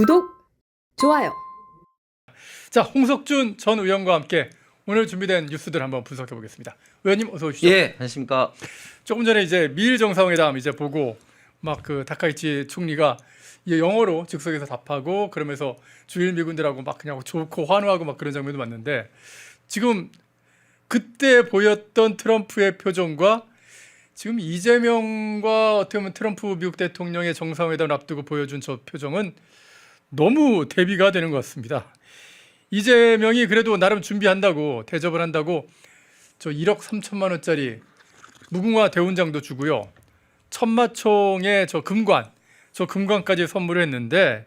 구독, 좋아요. 자, 홍석준 전 의원과 함께 오늘 준비된 뉴스들 한번 분석해 보겠습니다. 의원님 어서 오십시오. 예, 안녕하십니까. 조금 전에 이제 미일 정상회담 이제 보고 막 그 다카이치 총리가 이게 영어로 즉석에서 답하고 그러면서 주일 미군들하고 막 그냥 좋고 환호하고 막 그런 장면도 봤는데 지금 그때 보였던 트럼프의 표정과 지금 이재명과 어떻게 보면 트럼프 미국 대통령의 정상회담을 앞두고 보여준 저 표정은 너무 대비가 되는 것 같습니다. 이재명이 그래도 나름 준비한다고 대접을 한다고 저 1억 3천만 원짜리 무궁화 대훈장도 주고요. 천마총의 저 금관까지 선물을 했는데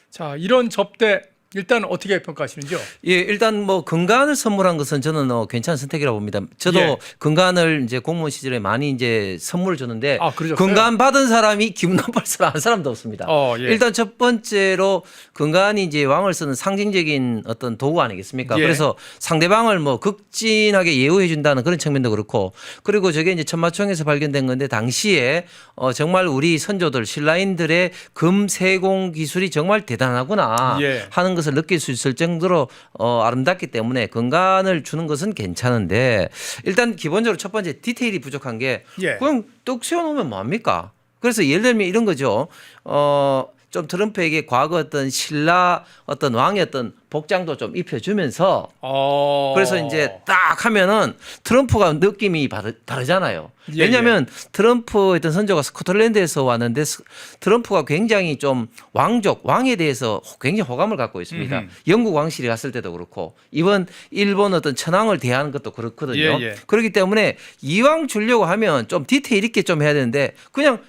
자, 이런 접대 일단 어떻게 평가하시는지요? 예, 일단 뭐 건간을 선물한 것은 저는 괜찮은 선택이라고 봅니다. 저도 예. 건간을 이제 공무원 시절에 많이 이제 선물을 줬는데 그러셨어요? 건간 받은 사람이 기분 나쁠 사람 한 사람도 없습니다. 예. 일단 첫 번째로 건간이 이제 왕을 쓰는 상징적인 어떤 도구 아니겠습니까? 예. 그래서 상대방을 뭐 극진하게 예우해 준다는 그런 측면도 그렇고 그리고 저게 이제 천마총에서 발견된 건데 당시에 정말 우리 선조들 신라인들의 금세공 기술이 정말 대단하구나 예. 하는 것을 느낄 수 있을 정도로 아름답기 때문에 건간을 주는 것은 괜찮은데 일단 기본적으로 첫 번째 디테일이 부족한 게 예. 그냥 떡 세워놓으면 뭐합니까? 그래서 예를 들면 이런 거죠. 좀 트럼프에게 과거 어떤 신라 어떤 왕의 어떤 복장도 좀 입혀주면서 그래서 이제 딱 하면은 트럼프가 느낌이 다르잖아요. 예, 왜냐하면 트럼프 어떤 선조가 스코틀랜드에서 왔는데 트럼프가 굉장히 좀 왕에 대해서 굉장히 호감을 갖고 있습니다. 영국 왕실에 갔을 때도 그렇고 이번 일본 어떤 천황을 대하는 것도 그렇거든요. 예. 그렇기 때문에 이왕 주려고 하면 좀 디테일 있게 좀 해야 되는데 그냥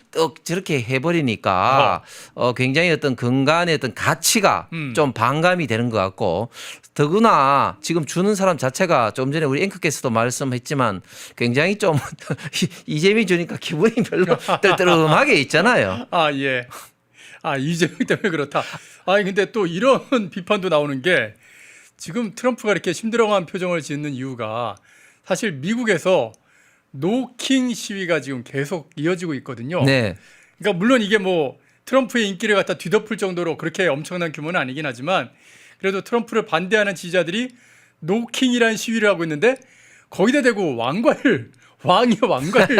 저렇게 해버리니까 굉장히 어떤 건강의 어떤 가치가 좀 반감이 되는 것 같고 더구나 지금 주는 사람 자체가 좀 전에 우리 앵커께서도 말씀했지만 굉장히 좀 이재명이 주니까 기분이 별로 떨떠름하게 있잖아요. 예. 이재명 때문에 그렇다. 근데 또 이런 비판도 나오는 게 지금 트럼프가 이렇게 힘들어한 표정을 짓는 이유가 사실 미국에서 노킹 시위가 지금 계속 이어지고 있거든요. 네. 그러니까 물론 이게 뭐 트럼프의 인기를 갖다 뒤덮을 정도로 그렇게 엄청난 규모는 아니긴 하지만 그래도 트럼프를 반대하는 지지자들이 노킹이라는 시위를 하고 있는데 거기다 대고 왕관을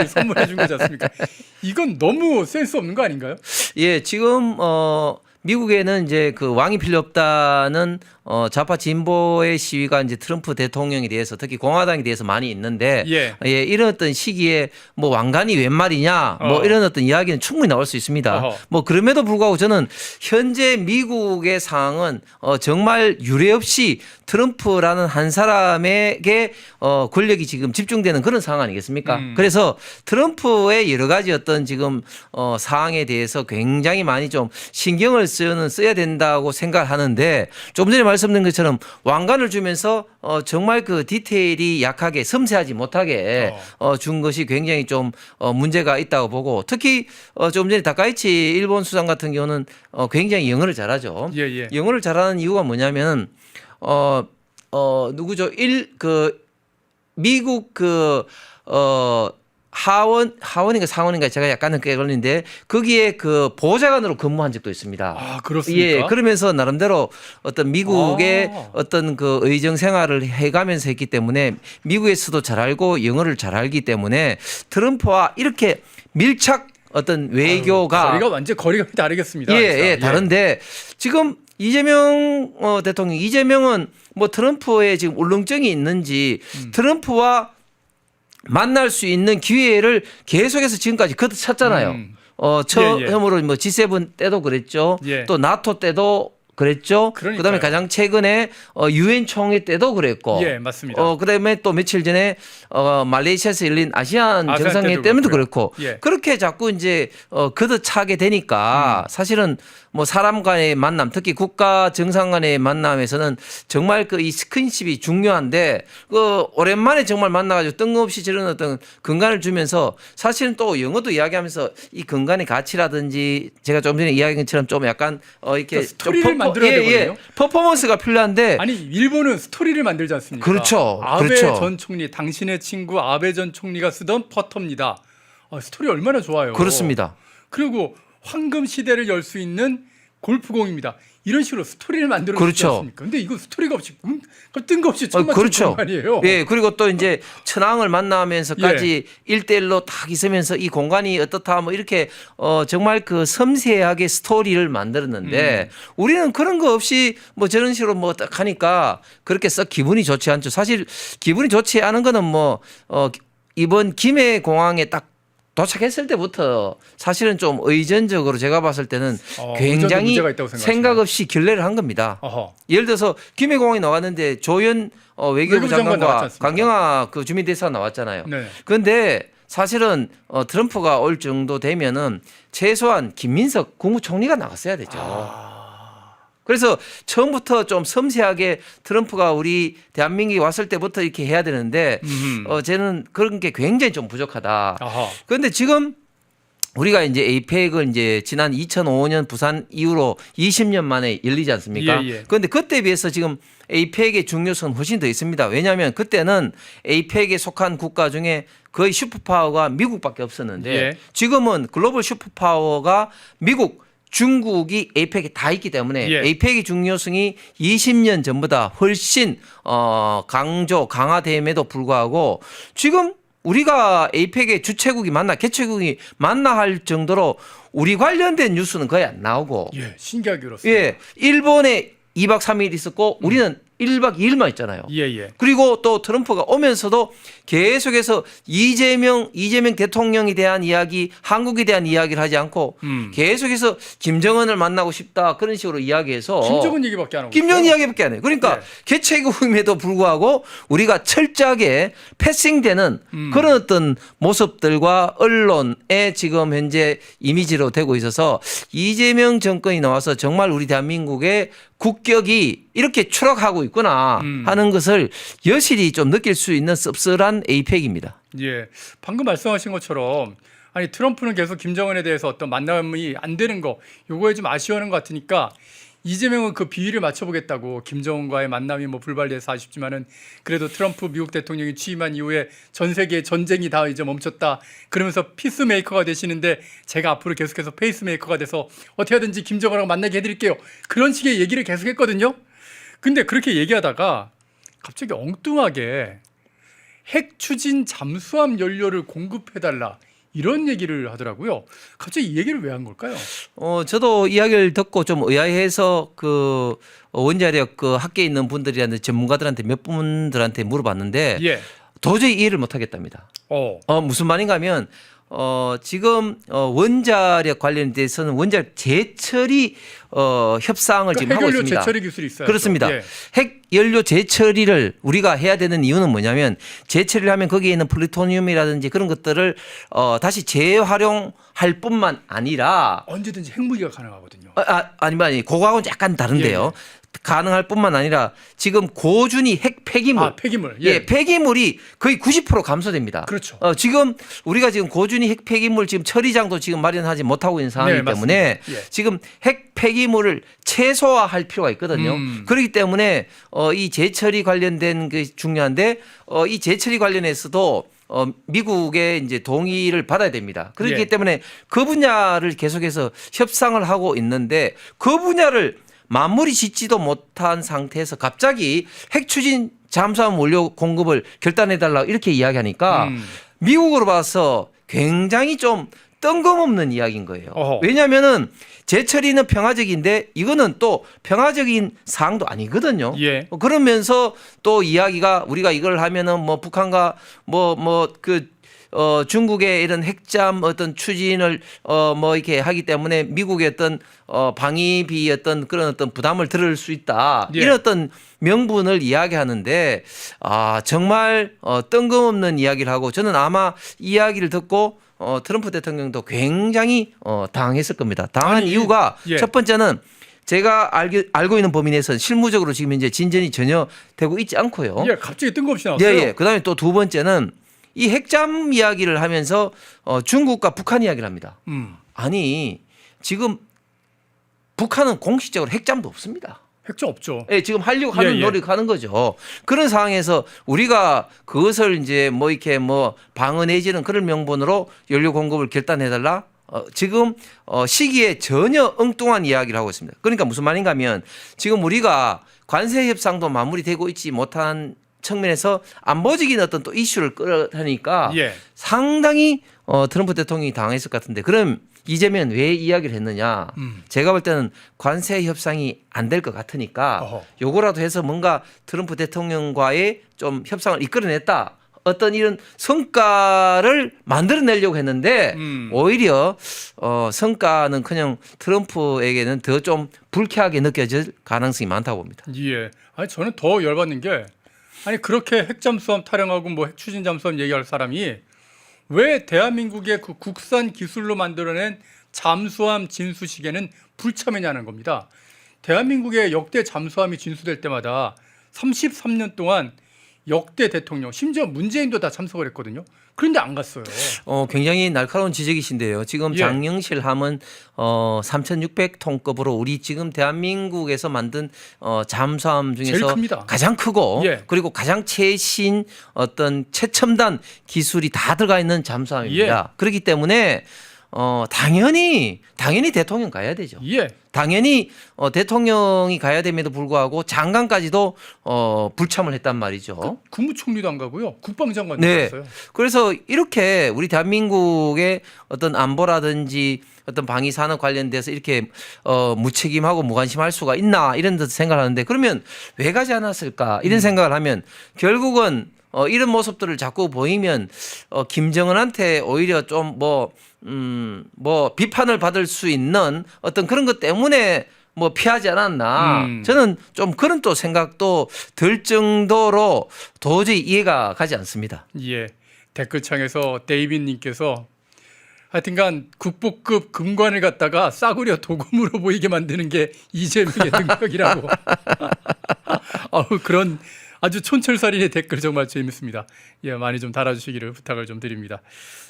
선물해 준 거지 않습니까? 이건 너무 센스 없는 거 아닌가요? 예, 지금 미국에는 이제 그 왕이 필요 없다는 좌파 진보의 시위가 이제 트럼프 대통령에 대해서 특히 공화당에 대해서 많이 있는데 이런 어떤 시기에 뭐 왕관이 웬 말이냐 뭐 이런 어떤 이야기는 충분히 나올 수 있습니다. 뭐 그럼에도 불구하고 저는 현재 미국의 상황은 정말 유례 없이 트럼프라는 한 사람에게 권력이 지금 집중되는 그런 상황 아니겠습니까? 그래서 트럼프의 여러 가지 어떤 지금 사항에 대해서 굉장히 많이 좀 신경을 써야 된다고 생각하는데 좀 전에 말씀드린 것처럼 왕관을 주면서 정말 그 디테일이 약하게 섬세하지 못하게 준 것이 굉장히 좀 문제가 있다고 보고 특히 좀 전에 다카이치 일본 수상 같은 경우는 굉장히 영어를 잘하죠. 영어를 잘하는 이유가 뭐냐면 누구죠? 미국 하원인가 상원인가 제가 약간은 꽤 걸리는데 거기에 그 보좌관으로 근무한 적도 있습니다. 그렇습니까? 예, 그러면서 나름대로 어떤 미국의 어떤 그 의정 생활을 해가면서 했기 때문에 미국에서도 잘 알고 영어를 잘 알기 때문에 트럼프와 이렇게 밀착 어떤 외교가 거리가 다르겠습니다. 다른데 지금 이재명 이재명은 뭐 트럼프의 지금 울렁증이 있는지 트럼프와 만날 수 있는 기회를 계속해서 지금까지 걷어찼잖아요. 처음으로 뭐 G7 때도 그랬죠. 또 나토 때도 그랬죠. 그다음에 가장 최근에 유엔 총회 때도 그랬고. 맞습니다. 그다음에 또 며칠 전에 말레이시아에서 열린 아시안 정상회의 때문에도 그렇고. 그렇게 자꾸 이제 걷어차게 되니까 사실은 뭐 사람 간의 만남, 특히 국가 정상 간의 만남에서는 정말 그 이 스킨십이 중요한데 그 오랜만에 정말 만나가지고 뜬금없이 저런 어떤 건강을 주면서 사실은 또 영어도 이야기하면서 이 건강의 가치라든지 제가 좀 전에 이야기한 것처럼 좀 약간 이렇게 스토리를 만들어야 되거든요. 퍼포먼스가 필요한데 일본은 스토리를 만들지 않습니까? 그렇죠. 아베 전 총리, 당신의 친구 아베 전 총리가 쓰던 퍼터입니다. 스토리 얼마나 좋아요. 그렇습니다. 그리고 황금 시대를 열 수 있는 골프공입니다. 이런 식으로 스토리를 만들어 주지 그렇죠. 않습니까? 근데 이거 스토리가 없이 뜬금없이 첫 맞춘 그렇죠. 공간이에요. 예, 그리고 또 이제 천황을 만나면서까지 1대1로 딱 있으면서 이 공간이 어떻다 뭐 이렇게 정말 그 섬세하게 스토리를 만들었는데 우리는 그런 거 없이 뭐 저런 식으로 뭐 딱 하니까 그렇게 썩 기분이 좋지 않죠. 사실 기분이 좋지 않은 거는 뭐 이번 김해 공항에 딱 도착했을 때부터 사실은 좀 의전적으로 제가 봤을 때는 굉장히 문제가 있다고 생각하시나요? 생각 없이 결례를 한 겁니다. 어허. 예를 들어서 김해공항에 나왔는데 조현 외교부 장관 나왔지 장관과 않습니까? 강경화 그 주민대사 나왔잖아요. 네. 그런데 사실은 트럼프가 올 정도 되면은 최소한 김민석 국무총리가 나갔어야 되죠. 그래서 처음부터 좀 섬세하게 트럼프가 우리 대한민국에 왔을 때부터 이렇게 해야 되는데 저는 그런 게 굉장히 좀 부족하다. 아하. 그런데 지금 우리가 이제 에이펙을 이제 지난 2005년 부산 이후로 20년 만에 열리지 않습니까? 예, 예. 그런데 그때 비해서 지금 에이펙의 중요성은 훨씬 더 있습니다. 왜냐하면 그때는 에이펙에 속한 국가 중에 거의 슈퍼파워가 미국밖에 없었는데 예. 지금은 글로벌 슈퍼파워가 미국, 중국이 에이펙에 다 있기 때문에 예. 에이펙의 중요성이 20년 전보다 훨씬 강화됨에도 불구하고 지금 우리가 에이펙의 주최국이 개최국이 맞나 할 정도로 우리 관련된 뉴스는 거의 안 나오고 예, 신기하게 그렇습니다. 예, 일본에 2박 3일 있었고 우리는 1박 2일만 있잖아요. 예, 예. 그리고 또 트럼프가 오면서도 계속해서 이재명 대통령에 대한 이야기, 한국에 대한 이야기를 하지 않고 계속해서 김정은을 만나고 싶다 그런 식으로 이야기해서 김정은 얘기밖에 안 하고 김정은 있어요. 이야기밖에 안 해요. 그러니까 네. 개최국임에도 불구하고 우리가 철저하게 패싱되는 그런 어떤 모습들과 언론의 지금 현재 이미지로 되고 있어서 이재명 정권이 나와서 정말 우리 대한민국의 국격이 이렇게 추락하고 있구나 하는 것을 여실히 좀 느낄 수 있는 씁쓸한 에이펙입니다. 예, 방금 말씀하신 것처럼 아니 트럼프는 계속 김정은에 대해서 어떤 만남이 안 되는 거 요거에 좀 아쉬워하는 것 같으니까 이재명은 그 비위를 맞춰보겠다고 김정은과의 만남이 뭐 불발돼서 아쉽지만은 그래도 트럼프 미국 대통령이 취임한 이후에 전 세계 전쟁이 다 이제 멈췄다 그러면서 피스메이커가 되시는데 제가 앞으로 계속해서 페이스메이커가 돼서 어떻게 하든지 김정은하고 만나게 해드릴게요 그런 식의 얘기를 계속했거든요. 근데 그렇게 얘기하다가 갑자기 엉뚱하게 핵 추진 잠수함 연료를 공급해달라 이런 얘기를 하더라고요. 갑자기 이 얘기를 왜 한 걸까요? 저도 이야기를 듣고 좀 의아해서 그 원자력 그 학계에 있는 분들이라든지 전문가들한테 몇 분들한테 물어봤는데 예. 도저히 이해를 못 하겠답니다. 무슨 말인가 하면 지금 원자력 관련돼서는 원자력 재처리 협상을 지금 하고 핵연료 있습니다. 재처리 기술이 있어요. 그렇습니다. 예. 핵연료 재처리를 우리가 해야 되는 이유는 뭐냐면 재처리를 하면 거기에 있는 플루토늄이라든지 그런 것들을 다시 재활용할 뿐만 아니라 언제든지 핵무기가 가능하거든요. 아니 그거하고는 약간 다른데요. 가능할 뿐만 아니라 지금 고준위 핵 폐기물, 폐기물, 예, 폐기물이 거의 90% 감소됩니다. 그렇죠. 지금 우리가 지금 고준위 핵 폐기물 지금 처리장도 지금 마련하지 못하고 있는 상황이기 때문에 지금 핵 폐기물을 최소화할 필요가 있거든요. 그렇기 때문에 이 재처리 관련된 게 중요한데 이 재처리 관련해서도 미국의 이제 동의를 받아야 됩니다. 그렇기 때문에 그 분야를 계속해서 협상을 하고 있는데 그 분야를 마무리 짓지도 못한 상태에서 갑자기 핵 추진 잠수함 원료 공급을 결단해달라 이렇게 이야기하니까 미국으로 봐서 굉장히 좀 뜬금없는 이야기인 거예요. 왜냐하면은 재처리는 평화적인데 이거는 또 평화적인 사항도 아니거든요. 그러면서 또 이야기가 우리가 이걸 하면은 뭐 북한과 중국의 이런 핵잠 어떤 추진을 이렇게 하기 때문에 미국의 어떤 방위비 그런 어떤 부담을 들을 수 있다. 이런 어떤 명분을 이야기하는데 정말 뜬금없는 이야기를 하고 저는 아마 이야기를 듣고 트럼프 대통령도 굉장히 당황했을 겁니다. 당한 이유가 첫 번째는 제가 알고 있는 범위 내에서는 실무적으로 지금 이제 진전이 전혀 되고 있지 않고요. 갑자기 뜬금없이 나왔어요. 그다음에 또 두 번째는 이 핵잠 이야기를 하면서 중국과 북한 이야기를 합니다. 아니 지금 북한은 공식적으로 핵잠도 없습니다. 핵잠 없죠. 지금 하려고 하는 노력하는 거죠. 그런 상황에서 우리가 그것을 이제 이렇게 방어 내지는 그런 명분으로 연료 공급을 결단해달라. 지금 시기에 전혀 엉뚱한 이야기를 하고 있습니다. 그러니까 무슨 말인가 하면 지금 우리가 관세 협상도 마무리되고 있지 못한 측면에서 안보적인 어떤 또 이슈를 끌어다니까 예. 상당히 트럼프 대통령이 당했을 것 같은데 그럼 이재명은 왜 이야기를 했느냐? 제가 볼 때는 관세 협상이 안 될 것 같으니까 어허. 요거라도 해서 뭔가 트럼프 대통령과의 좀 협상을 이끌어냈다. 어떤 이런 성과를 만들어내려고 했는데 오히려 성과는 그냥 트럼프에게는 더 좀 불쾌하게 느껴질 가능성이 많다고 봅니다. 예. 아니 저는 더 열받는 게 아니 그렇게 핵잠수함 타령하고 뭐 핵추진 잠수함 얘기할 사람이 왜 대한민국의 그 국산 기술로 만들어낸 잠수함 진수식에는 불참했냐는 겁니다. 대한민국의 역대 잠수함이 진수될 때마다 33년 동안 역대 대통령 심지어 문재인도 다 참석을 했거든요. 그런데 안 갔어요. 굉장히 날카로운 지적이신데요. 지금 예. 장영실 함은 3,600톤급으로 우리 지금 대한민국에서 만든 잠수함 제일 중에서 큽니다. 가장 크고 예. 그리고 가장 최신 어떤 최첨단 기술이 다 들어가 있는 잠수함입니다. 그렇기 때문에 당연히 대통령 가야 되죠. 예. 당연히 대통령이 가야 됨에도 불구하고 장관까지도 불참을 했단 말이죠. 국무총리도 안 가고요. 국방장관도 네. 갔어요. 그래서 이렇게 우리 대한민국의 어떤 안보라든지 어떤 방위 산업 관련돼서 이렇게 무책임하고 무관심할 수가 있나 이런 데 생각하는데 그러면 왜 가지 않았을까 이런 생각을 하면 결국은 이런 모습들을 자꾸 보이면 김정은한테 오히려 좀 뭐 비판을 받을 수 있는 어떤 그런 것 때문에 뭐 피하지 않았나 저는 좀 그런 또 생각도 들 정도로 도저히 이해가 가지 않습니다. 예. 댓글창에서 데이빗님께서 하여튼간 국보급 금관을 갖다가 싸구려 도금으로 보이게 만드는 게 이재명의 능력이라고. 그런 아주 촌철살인의 댓글 정말 재밌습니다. 예, 많이 좀 달아주시기를 부탁을 좀 드립니다.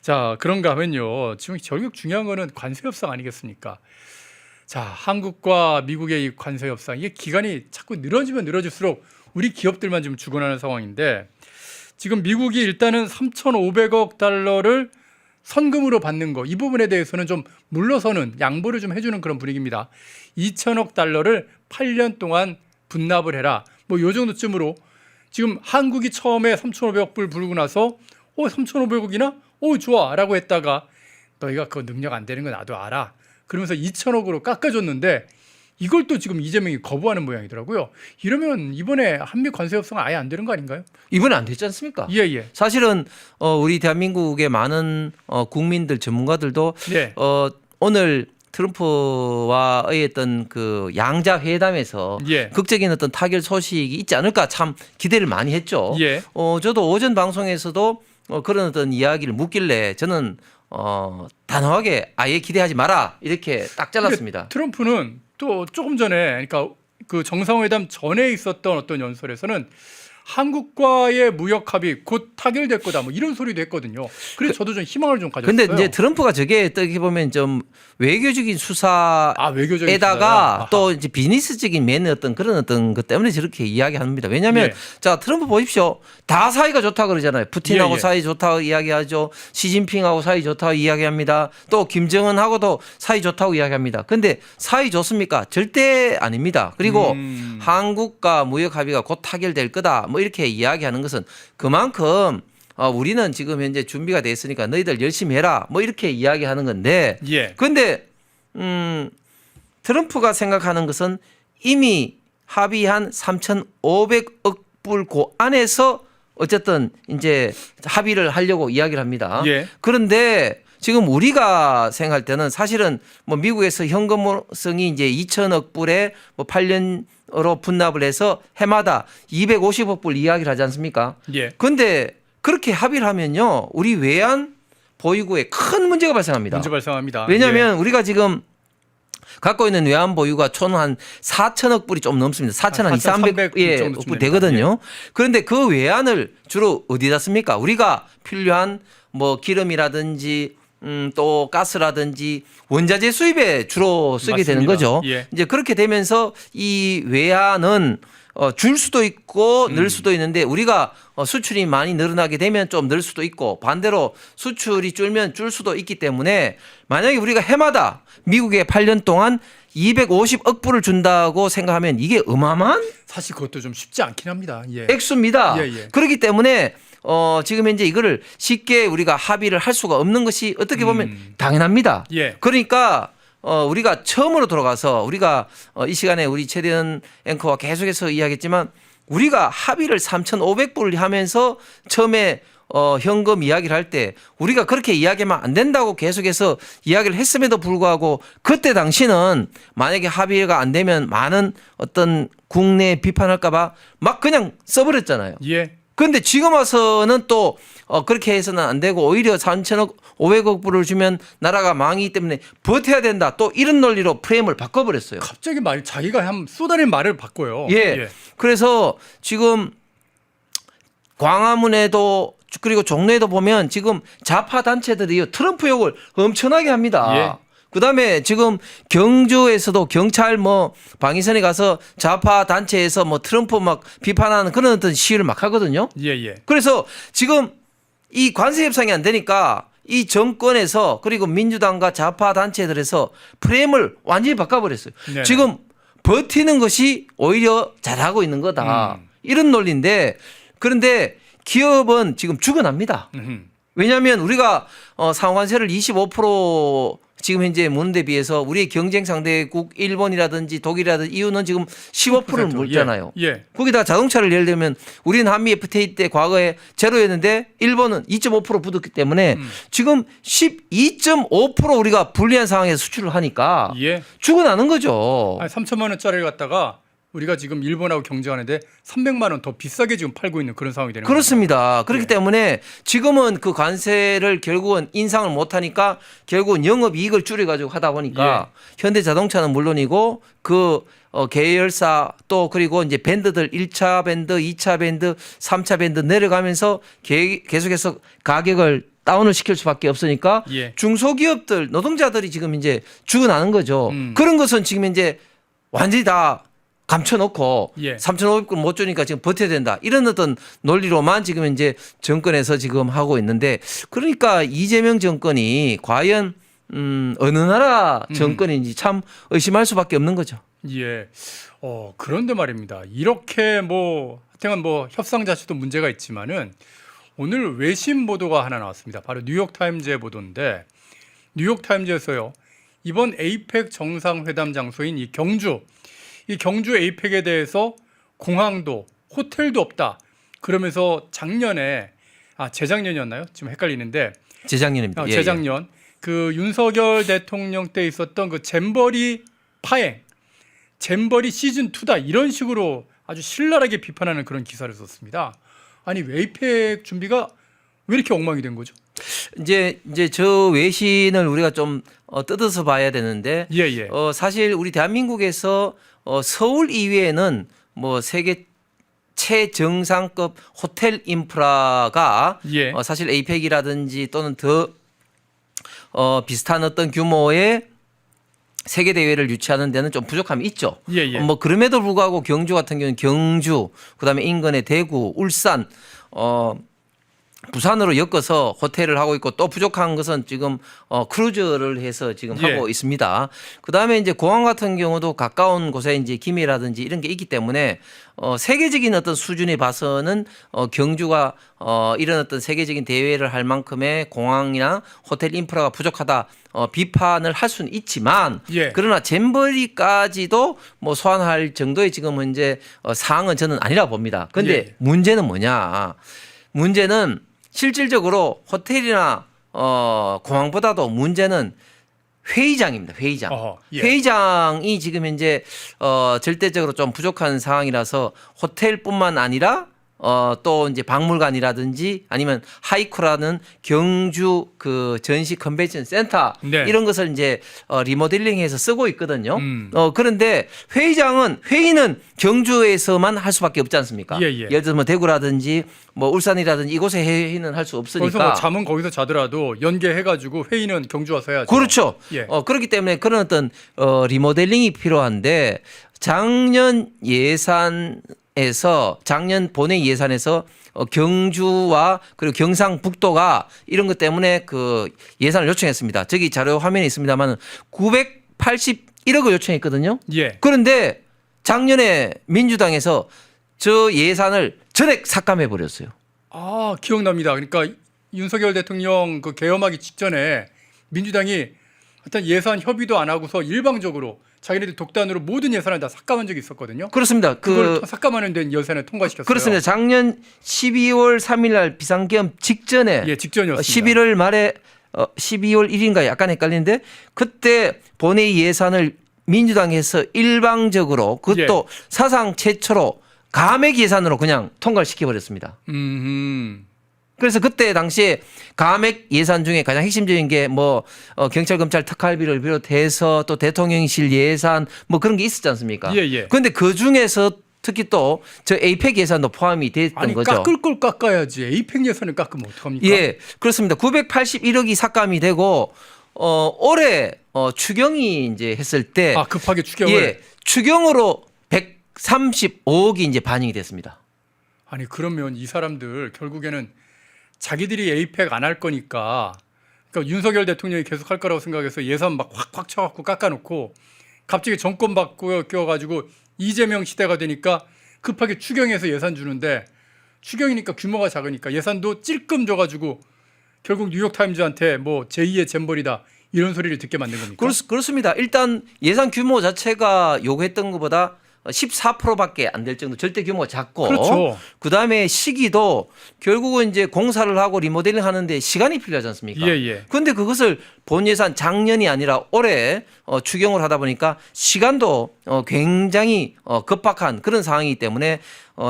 자, 그런가 하면요. 지금 결국 중요한 거는 관세 협상 아니겠습니까? 자, 한국과 미국의 이 관세 협상 이게 기간이 자꾸 늘어지면 늘어질수록 우리 기업들만 지금 죽어나는 상황인데 지금 미국이 일단은 3,500억 달러를 선금으로 받는 거 이 부분에 대해서는 좀 물러서는 양보를 좀 해주는 그런 분위기입니다. 2천억 달러를 8년 동안 분납을 해라. 뭐 요 정도쯤으로 지금 한국이 처음에 3,500억 불 부르고 나서 3,500억이나? 좋아 라고 했다가 너희가 그 능력 안 되는 거 나도 알아. 그러면서 2천억으로 깎아줬는데 이걸 또 지금 이재명이 거부하는 모양이더라고요. 이러면 이번에 한미 관세 협상 아예 안 되는 거 아닌가요? 이번에 안 됐지 않습니까? 예. 사실은 우리 대한민국의 많은 국민들 전문가들도 예. 오늘 트럼프와의 어떤 그 양자 회담에서 예. 극적인 어떤 타결 소식이 있지 않을까 참 기대를 많이 했죠. 예. 저도 오전 방송에서도 그런 어떤 이야기를 묻길래 저는 단호하게 아예 기대하지 마라 이렇게 딱 잘랐습니다. 트럼프는 또 조금 전에 그러니까 그 정상회담 전에 있었던 어떤 연설에서는 한국과의 무역 합의 곧 타결될 거다 뭐 이런 소리도 했거든요. 그래서 저도 좀 희망을 좀 가졌어요. 근데 이제 트럼프가 저게 어떻게 보면 좀 외교적인 수사에다가 외교적인 또 이제 비즈니스적인 면의 어떤 그런 어떤 것 때문에 저렇게 이야기합니다. 왜냐하면 예. 자 트럼프 보십시오. 다 사이가 좋다 그러잖아요. 푸틴하고 예. 사이 좋다고 이야기하죠. 시진핑하고 사이 좋다고 이야기합니다. 또 김정은하고도 사이 좋다고 이야기합니다. 근데 사이 좋습니까? 절대 아닙니다. 그리고 한국과 무역 합의가 곧 타결될 거다. 뭐 이렇게 이야기하는 것은 그만큼 우리는 지금 현재 준비가 돼 있으니까 너희들 열심히 해라. 뭐 이렇게 이야기하는 건데. 예. 그런데 트럼프가 생각하는 것은 이미 합의한 3,500억 불 고 안에서 어쨌든 이제 합의를 하려고 이야기를 합니다. 예. 그런데 지금 우리가 생각할 때는 사실은 뭐 미국에서 현금성이 이제 2천억 불에 뭐 8년으로 분납을 해서 해마다 250억 불 이야기를 하지 않습니까? 예. 그런데 그렇게 합의를 하면요. 우리 외환 보유고에 큰 문제가 발생합니다. 문제 발생합니다. 왜냐하면 우리가 지금 갖고 있는 외환 보유가 총 한 4천억 불이 좀 넘습니다. 4천 2,300 불 되거든요. 그런데 그 외환을 주로 어디다 씁니까? 우리가 필요한 뭐 기름이라든지 또 가스라든지 원자재 수입에 주로 쓰게 되는 맞습니다. 거죠. 예. 이제 그렇게 되면서 이 외화는 줄 수도 있고 늘 수도 있는데 우리가 수출이 많이 늘어나게 되면 좀 늘 수도 있고 반대로 수출이 줄면 줄 수도 있기 때문에 만약에 우리가 해마다 미국에 8년 동안 250억 불을 준다고 생각하면 이게 어마어마한 사실 그것도 좀 쉽지 않긴 합니다. 예. 액수입니다. 예, 예. 그렇기 때문에 지금 현재 이거를 쉽게 우리가 합의를 할 수가 없는 것이 어떻게 보면 당연합니다. 예. 그러니까 우리가 처음으로 돌아가서 우리가 이 시간에 우리 최대한 앵커와 계속해서 이야기했지만 우리가 합의를 3,500불을 하면서 처음에 현금 이야기를 할 때 우리가 그렇게 이야기하면 안 된다고 계속해서 이야기를 했음에도 불구하고 그때 당시는 만약에 합의가 안 되면 많은 어떤 국내 비판할까 봐 막 그냥 써버렸잖아요. 예. 그런데 지금 와서는 또 그렇게 해서는 안 되고 오히려 3,500억 불을 주면 나라가 망하기 때문에 버텨야 된다. 또 이런 논리로 프레임을 바꿔버렸어요. 갑자기 자기가 한 쏟아낸 말을 바꿔요. 예. 그래서 지금 광화문에도 그리고 종로에도 보면 지금 좌파 단체들이 트럼프 욕을 엄청나게 합니다. 예. 그다음에 지금 경주에서도 경찰 방위선에 가서 좌파 단체에서 트럼프 막 비판하는 그런 어떤 시위를 막 하거든요. 예, 예. 그래서 지금 이 관세 협상이 안 되니까 이 정권에서 그리고 민주당과 좌파 단체들에서 프레임을 완전히 바꿔버렸어요. 네네. 지금 버티는 것이 오히려 잘하고 있는 거다. 이런 논리인데 그런데 기업은 지금 죽어납니다. 왜냐하면 우리가 상관세를 25% 지금 현재 무는 데 비해서 우리의 경쟁 상대국 일본이라든지 독일이라든지 이유는 지금 15%를 물잖아요. 예. 거기다 자동차를 예를 들면 우리는 한미 FTA 때 과거에 제로였는데 일본은 2.5% 붙었기 때문에 지금 12.5% 우리가 불리한 상황에서 수출을 하니까 예. 죽어나는 거죠. 아니, 3천만 원짜리를 갖다가 우리가 지금 일본하고 경쟁하는데 300만 원 더 비싸게 지금 팔고 있는 그런 상황이 되는 거죠. 그렇습니다. 그렇기 예. 때문에 지금은 그 관세를 결국은 인상을 못 하니까 결국은 영업 이익을 줄여 가지고 하다 보니까 현대자동차는 물론이고 그 계열사 또 그리고 이제 밴드들 1차 밴드, 2차 밴드, 3차 밴드 내려가면서 계속해서 가격을 다운을 시킬 수밖에 없으니까 예. 중소기업들 노동자들이 지금 이제 죽어나는 거죠. 그런 것은 지금 이제 완전히 다 감춰놓고 예. 3,500불 못 주니까 지금 버텨야 된다. 이런 어떤 논리로만 지금 이제 정권에서 지금 하고 있는데 그러니까 이재명 정권이 과연 어느 나라 정권인지 참 의심할 수밖에 없는 거죠. 예. 그런데 말입니다. 이렇게 하여튼 협상 자체도 문제가 있지만은 오늘 외신 보도가 하나 나왔습니다. 바로 뉴욕타임즈의 보도인데 뉴욕타임즈에서요. 이번 에이펙 정상회담 장소인 이 경주 에이펙에 대해서 공항도 호텔도 없다. 그러면서 재작년이었나요? 지금 헷갈리는데 재작년입니다. 예, 재작년 그 윤석열 대통령 때 있었던 그 잼버리 파행, 잼버리 시즌 2다 이런 식으로 아주 신랄하게 비판하는 그런 기사를 썼습니다. 아니 에이펙 준비가 왜 이렇게 엉망이 된 거죠? 이제 저 외신을 우리가 좀 뜯어서 봐야 되는데 예. 사실 우리 대한민국에서 서울 이외에는 세계 최정상급 호텔 인프라가 예. 사실 에이펙이라든지 또는 더 비슷한 어떤 규모의 세계 대회를 유치하는 데는 좀 부족함이 있죠. 예. 그럼에도 불구하고 경주 같은 경우는 경주, 그다음에 인근의 대구, 울산, 부산으로 엮어서 호텔을 하고 있고 또 부족한 것은 지금 크루즈를 해서 지금 하고 있습니다. 그다음에 이제 공항 같은 경우도 가까운 곳에 이제 김해라든지 이런 게 있기 때문에 세계적인 어떤 수준에 봐서는 경주가 이런 어떤 세계적인 대회를 할 만큼의 공항이나 호텔 인프라가 부족하다 비판을 할 수는 있지만 그러나 잼버리까지도 소환할 정도의 지금 현재 사항은 저는 아니라 봅니다. 그런데 문제는 뭐냐? 문제는 실질적으로 호텔이나 공항보다도 문제는 회의장입니다. 회의장. 회의장이 지금 현재 절대적으로 좀 부족한 상황이라서 호텔뿐만 아니라 또 이제 박물관이라든지 아니면 하이쿠라는 경주 그 전시 컨벤션 센터 네. 이런 것을 이제 리모델링해서 쓰고 있거든요. 그런데 회의는 경주에서만 할 수밖에 없지 않습니까? 예, 예. 예를 들어서 뭐 대구라든지 뭐 울산이라든지 이곳에 회의는 할 수 없으니까. 거기서 뭐 잠은 거기서 자더라도 연계해가지고 회의는 경주 와서 해야죠. 그렇죠. 예. 그렇기 때문에 그런 어떤 리모델링이 필요한데 작년 본회 예산에서 경주와 그리고 경상북도가 이런 것 때문에 그 예산을 요청했습니다. 저기 자료 화면에 있습니다만 981억을 요청했거든요. 예. 그런데 작년에 민주당에서 저 예산을 전액 삭감해 버렸어요. 아, 기억납니다. 그러니까 윤석열 대통령 그 개엄하기 직전에 민주당이 어떤 예산 협의도 안 하고서 일방적으로 자기네들 독단으로 모든 예산을 다 삭감한 적이 있었거든요. 그렇습니다. 그걸 삭감하는 데는 예산을 통과시켰어요. 그렇습니다. 작년 12월 3일 날 비상계엄 직전에 예, 직전이었습니다. 11월 말에 12월 1일인가 약간 헷갈리는데 그때 본회의 예산을 민주당에서 일방적으로 그것도 예. 사상 최초로 감액 예산으로 그냥 통과를 시켜버렸습니다. 그래서 그때 당시에 감액 예산 중에 가장 핵심적인 게 뭐 경찰 검찰 특활비를 비롯해서 또 대통령실 예산 뭐 그런 게 있었지 않습니까? 예, 예. 그런데 그 중에서 특히 또 저 에이펙 예산도 포함이 됐던 아니, 거죠. 깎을 걸 깎아야지. 에이펙 예산을 깎으면 어떡합니까? 예, 그렇습니다. 981억이 삭감이 되고 올해 추경이 이제 했을 때 급하게 추경을. 예, 추경으로 135억이 이제 반영이 됐습니다. 아니, 그러면 이 사람들 결국에는 자기들이 에이펙 안 할 거니까, 그러니까 윤석열 대통령이 계속 할 거라고 생각해서 예산 막 확확 쳐갖고 깎아놓고 갑자기 정권 바뀌어가지고 이재명 시대가 되니까 급하게 추경해서 예산 주는데, 추경이니까 규모가 작으니까 예산도 찔끔 줘가지고 결국 뉴욕타임즈한테 뭐 제2의 잼버리다 이런 소리를 듣게 만든 겁니까? 그렇습니다. 일단 예산 규모 자체가 요구했던 것보다 14%밖에 안 될 정도 절대 규모가 작고 그렇죠. 그다음에 시기도 결국은 이제 공사를 하고 리모델링 하는데 시간이 필요하지 않습니까? 예, 예. 그런데 그것을 본 예산 작년이 아니라 올해 추경을 하다 보니까 시간도 굉장히 급박한 그런 상황이기 때문에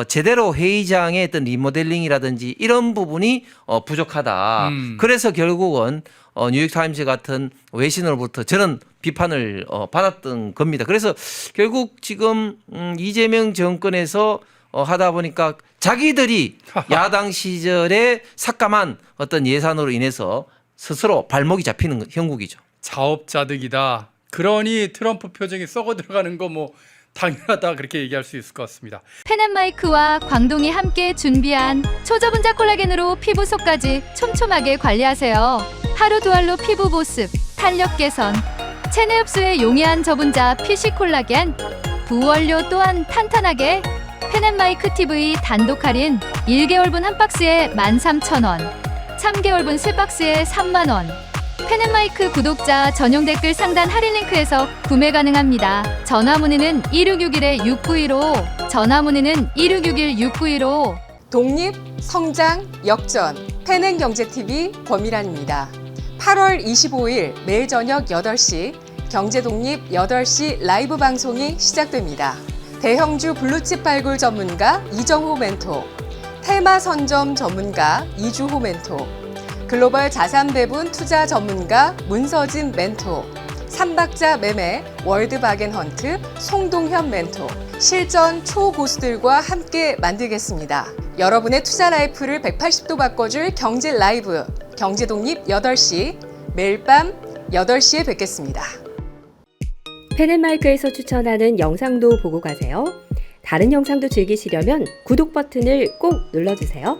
제대로 회의장의 어떤 리모델링이라든지 이런 부분이 부족하다. 그래서 결국은 뉴욕타임즈 같은 외신으로부터 저는 비판을 받았던 겁니다. 그래서 결국 지금 이재명 정권에서 하다 보니까 자기들이 야당 시절에 삭감한 어떤 예산으로 인해서 스스로 발목이 잡히는 형국이죠. 자업자득이다. 그러니 트럼프 표정이 썩어 들어가는 거 뭐 당연하다 그렇게 얘기할 수 있을 것 같습니다. 펜앤마이크와 광동이 함께 준비한 초저분자 콜라겐으로 피부 속까지 촘촘하게 관리하세요. 하루 두 알로 피부 보습, 탄력 개선, 체내 흡수에 용이한 저분자 PC 콜라겐, 부원료 또한 탄탄하게 펜앤마이크 TV 단독 할인 1개월분 한 박스에 13,000원, 3개월분 3박스에 30,000원. 펜앤마이크 구독자 전용 댓글 상단 할인 링크에서 구매 가능합니다. 전화 문의는 1661-6915, 전화 문의는 1661-6915. 독립, 성장, 역전, 펜앤경제TV 권미란입니다. 8월 25일 매일 저녁 8시 경제독립 8시 라이브 방송이 시작됩니다. 대형주 블루칩 발굴 전문가 이정호 멘토, 테마 선점 전문가 이주호 멘토, 글로벌 자산 배분 투자 전문가 문서진 멘토, 삼박자 매매 월드바겐헌트 송동현 멘토, 실전 초고수들과 함께 만들겠습니다. 여러분의 투자 라이프를 180도 바꿔줄 경제 라이브, 경제독립 8시, 매일 밤 8시에 뵙겠습니다. 펜앤마이크에서 추천하는 영상도 보고 가세요. 다른 영상도 즐기시려면 구독 버튼을 꼭 눌러주세요.